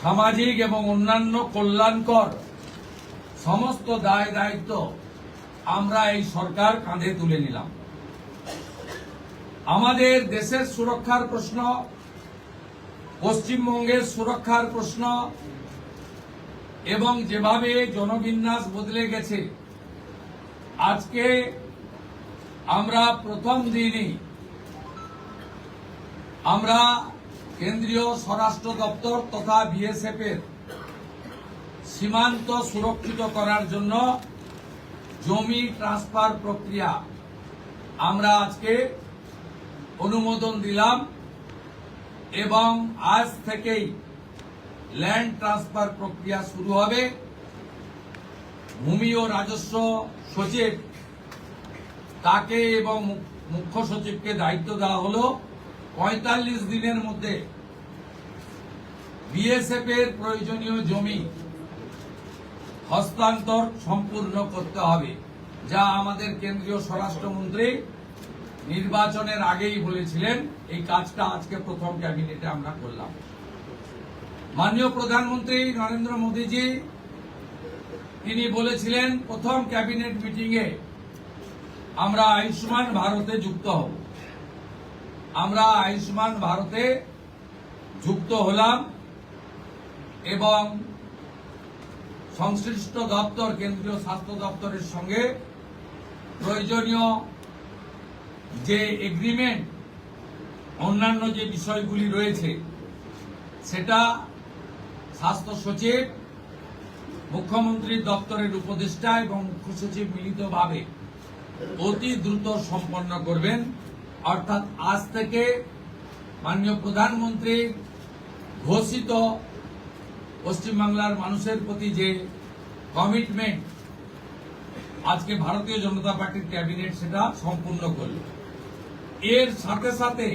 সামাজিক এবং অন্যান্য কল্যাণকর সমস্ত দায় দায়িত্ব আমরা এই সরকার কাঁধে তুলে নিলাম। আমাদের দেশের সুরক্ষার প্রশ্ন, পশ্চিমবঙ্গের সুরক্ষার প্রশ্ন এবং যেভাবে জনবিন্যাস বদলে গেছে, আজকে আমরা প্রথম দিনই আমরা কেন্দ্রীয় স্বরাষ্ট্র দপ্তর তথা বিএসএফ এর সীমান্ত সুরক্ষিত করার জন্য জমি ট্রান্সফার প্রক্রিয়া আমরা আজকে অনুমোদন দিলাম এবং আজ থেকেই ল্যান্ড ট্রান্সফার প্রক্রিয়া শুরু হবে। ভূমি ও রাজস্ব সচিব তাকে এবং মুখ্য সচিবকে দায়িত্ব দেওয়া হলো ৪৫ দিনের মধ্যে বিএসএফ এর প্রয়োজনীয় জমি হস্তান্তর সম্পূর্ণ করতে হবে, যা আমাদের কেন্দ্রীয় স্বরাষ্ট্রমন্ত্রী নির্বাচনের আগেই বলেছিলেন। এই কাজটা আজকে প্রথম ক্যাবিনেটে আমরা করলাম। মাননীয় প্রধানমন্ত্রী নরেন্দ্র মোদীজি তিনি বলেছিলেন প্রথম ক্যাবিনেট মিটিংয়ে আমরা আয়ুষ্মান ভারতে যুক্ত হব। আমরা আয়ুষ্মান ভারতে যুক্ত হলাম এবং সংশ্লিষ্ট দপ্তর কেন্দ্রীয় স্বাস্থ্য দপ্তরের সঙ্গে প্রয়োজনীয় যে এগ্রিমেন্ট অন্যান্য যে বিষয়গুলি রয়েছে সেটা স্বাস্থ্য সচিব, মুখ্যমন্ত্রীর দপ্তরের উপদেষ্টা এবং মুখ্য সচিব মিলিতভাবে অতি দ্রুত সম্পন্ন করবেন। অর্থাৎ আজ থেকে মাননীয় প্রধানমন্ত্রী ঘোষিত পশ্চিমবাংলার মানুষের প্রতি যে কমিটমেন্ট আজকে ভারতীয় জনতা পার্টির ক্যাবিনেট সেটা সম্পূর্ণ করল। এর সাথে সাথে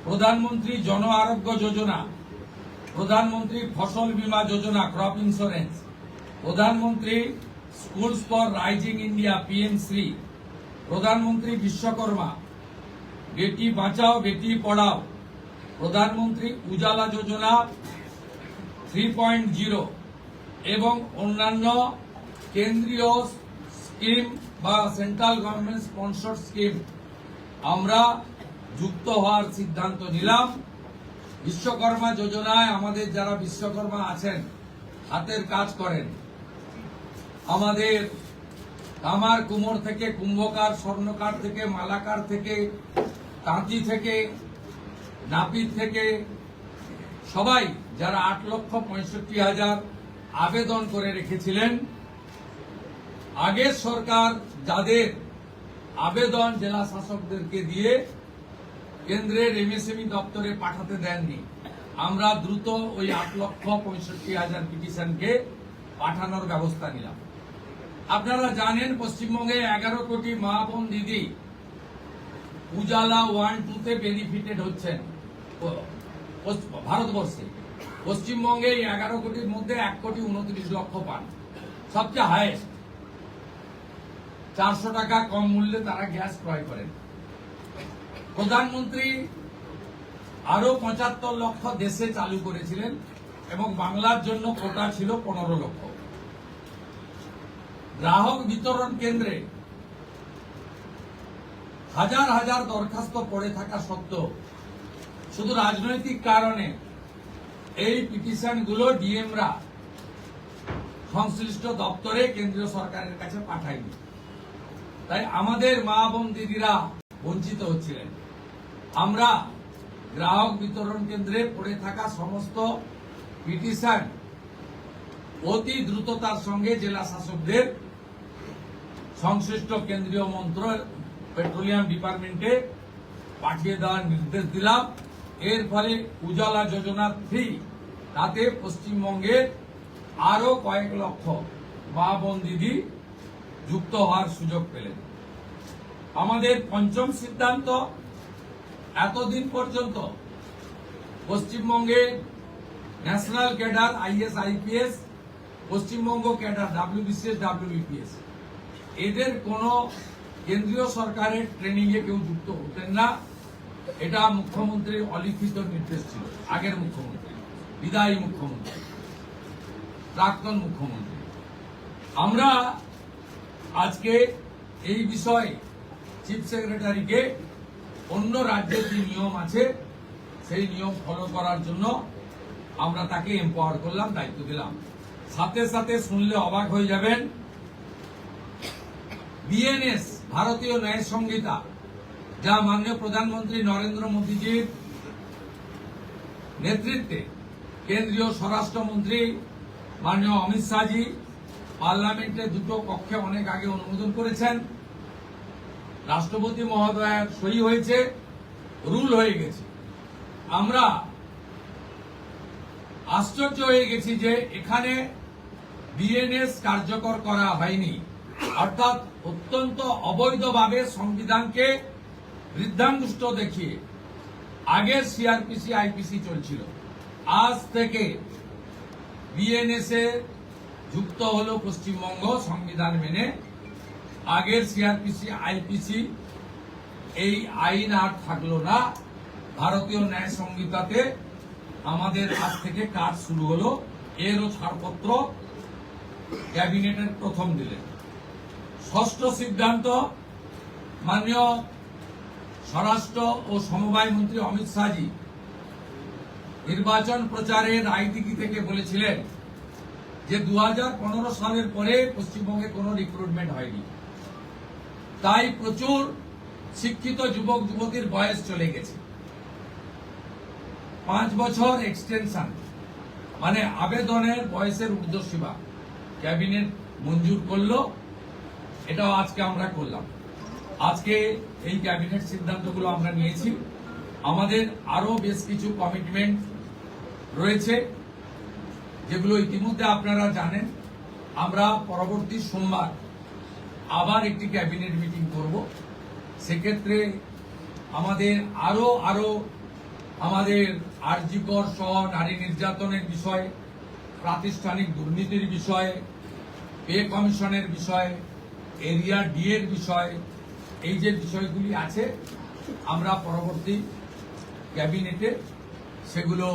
প্রধানমন্ত্রী জন আরোগ্য যোজনা, প্রধানমন্ত্রী ফসল বীমা যোজনা ক্রপ ইন্স্যুরেন্স, প্রধানমন্ত্রী স্কুলস ফর রাইজিং ইন্ডিয়া পিএমশ্রী, প্রধানমন্ত্রী বিশ্বকর্মা, বেটি বাঁচাও বেটি পড়াও, প্রধানমন্ত্রী উজালা যোজনা 3.0 এবং অন্যান্য কেন্দ্রীয় স্কিম বা সেন্ট্রাল গভর্নমেন্ট স্পন্সর স্কিম আমরা যুক্ত হওয়ার সিদ্ধান্ত নিলাম। বিশ্বকর্মা যোজনায় আমাদের যারা বিশ্বকর্মা আছেন, হাতের কাজ করেন, আমাদের তামার কুমোর থেকে কুম্ভকার, স্বর্ণকার থেকে মালাকার থেকে তাঁতি থেকে নাপিত থেকে সবাই যারা 8,65,000 আবেদন করে রেখেছিলেন, আগের সরকার যাদের আবেদন জেলা শাসকদেরকে দিয়ে কেন্দ্রের এমএসএমই দপ্তরে পাঠাতে দেননি, আমরা দ্রুত ওই 8,65,000 পিটিশনকে পাঠানোর ব্যবস্থা নিলাম। আপনারা জানেন পশ্চিমবঙ্গে 11 কোটি মা বোন দিদি উজালা 1-2 বেনিফিটেড হচ্ছেন ভারতবর্ষে। পশ্চিমবঙ্গে 11 কোটির মধ্যে 1,29,00,000 পান, সবচেয়ে হাইয়েস্ট। 400 টাকা কম মূল্যে তারা গ্যাস ক্রয় করেন। প্রধানমন্ত্রী আরো 75 লক্ষ দেশে চালু করেছিলেন এবং বাংলার জন্য কোটা ছিল 15 লক্ষ। গ্রাহক বিতরণ কেন্দ্রে হাজার হাজার দরখাস্ত পড়ে থাকা সত্ত্বেও শুধু রাজনৈতিক কারণে এই পিটিশনগুলো ডিএমরা সংশ্লিষ্ট দপ্তরে কেন্দ্রীয় সরকারের কাছে পাঠায়নি। তাই আমাদের মা বোন দিদিরা বঞ্চিত হচ্ছিলেন। আমরা গ্রাহক বিতরণ কেন্দ্রে পড়ে থাকা সমস্ত পিটিশন অতি দ্রুততার সঙ্গে জেলা শাসকদের সংশ্লিষ্ট কেন্দ্রীয় মন্ত্রক পেট্রোলিয়াম ডিপার্টমেন্টে পাঠিয়ে দেওয়ার নির্দেশ দিলাম। এর ফলে উজালা যোজনা 3 তাতে পশ্চিমবঙ্গের আরো কয়েক লক্ষ মা বোন দিদি যুক্ত হওয়ার সুযোগ পেলেন। আমাদের পঞ্চম সিদ্ধান্ত, এতদিন পর্যন্ত পশ্চিমবঙ্গে national cadre IAS IPS, Paschimbanga cadre WBCS WBPS, এদের কোন কেন্দ্রীয় সরকারের ট্রেনিং এ কেউ যুক্ত হতেন না। এটা মুখ্যমন্ত্রীর অলিখিত নির্দেশ ছিল আগের মুখ্যমন্ত্রী। বিদায়ী মুখ্যমন্ত্রী, প্রাক্তন মুখ্যমন্ত্রী। আমরা আজকে এই বিষয়ে চিফ সেক্রেটারিকে অন্য রাজ্যের যে নিয়ম আছে সেই নিয়ম ফলো করার জন্য আমরা তাকে এম্পাওয়ার করলাম, দায়িত্ব দিলাম। সাথে সাথে শুনলে অবাক হয়ে যাবেন, বিএনএস ভারতীয় ন্যায় সংহিতা, যা মাননীয় প্রধানমন্ত্রী নরেন্দ্র মোদীজির নেতৃত্বে কেন্দ্রীয় স্বরাষ্ট্রমন্ত্রী মাননীয় অমিত শাহজি পার্লামেন্টে দুটো কক্ষে অনেক আগে অনুমোদন করেছেন, রাষ্ট্রপতি মহোদয়ের সই হয়েছে, রুল হয়ে গেছে। আমরা আশ্চর্য হয়ে গেছি যে এখানে বিএনএস কার্যকর করা হয়নি, অর্থাৎ অত্যন্ত অবৈধভাবে সংবিধানকে বৃদ্ধাঙ্গুষ্ঠ দেখিয়ে আগের সিআরপিসি আইপিসি চলছিল। আজ থেকে বিএনএস এ যুক্ত হলো পশ্চিমবঙ্গ সংবিধান মেনে। আগের সিআরপিসি আইপিসি এই আইন আর থাকলো না। ভারতীয় ন্যায় সংহিতাতে আমাদের আজ থেকে কাজ শুরু হলো। এরও ছাড়পত্র ক্যাবিনেটের প্রথম দিলেন। ষষ্ঠ সিদ্ধান্ত, মাননীয় স্বরাষ্ট্র ও সমবায় মন্ত্রী অমিত শাহজি নির্বাচন প্রচারের রায়দিঘি থেকে বলেছিলেন যে 2015 সালের পরে পশ্চিমবঙ্গে কোনো রিক্রুটমেন্ট হয়নি, তাই প্রচুর শিক্ষিত যুবক যুবতীর বয়স চলে গেছে। 5 বছর এক্সটেনশন, মানে আবেদনের বয়সের ঊর্ধ্বসীমা ক্যাবিনেট মঞ্জুর করলো। এটাও আজকে আমরা করলাম। আজকে এই ক্যাবিনেট সিদ্ধান্তগুলো আমরা নিয়েছি। আমাদের আরো বেশ কিছু কমিটমেন্ট রয়েছে, যেগুলো ইতিমধ্যে আপনারা জানেন। আমরা পরবর্তী সোমবার আবার একটি ক্যাবিনেট মিটিং করব। সেক্ষেত্রে আমাদের আরো আমাদের আরজিকর সহ নারী নির্যাতনের বিষয়, প্রাতিষ্ঠানিক দুর্নীতির বিষয়, পে কমিশনের বিষয়, এরিয়া ডি এর বিষয়, এই যে বিষয়গুলি আছে আমরা পরবর্তী ক্যাবিনেটে সেগুলো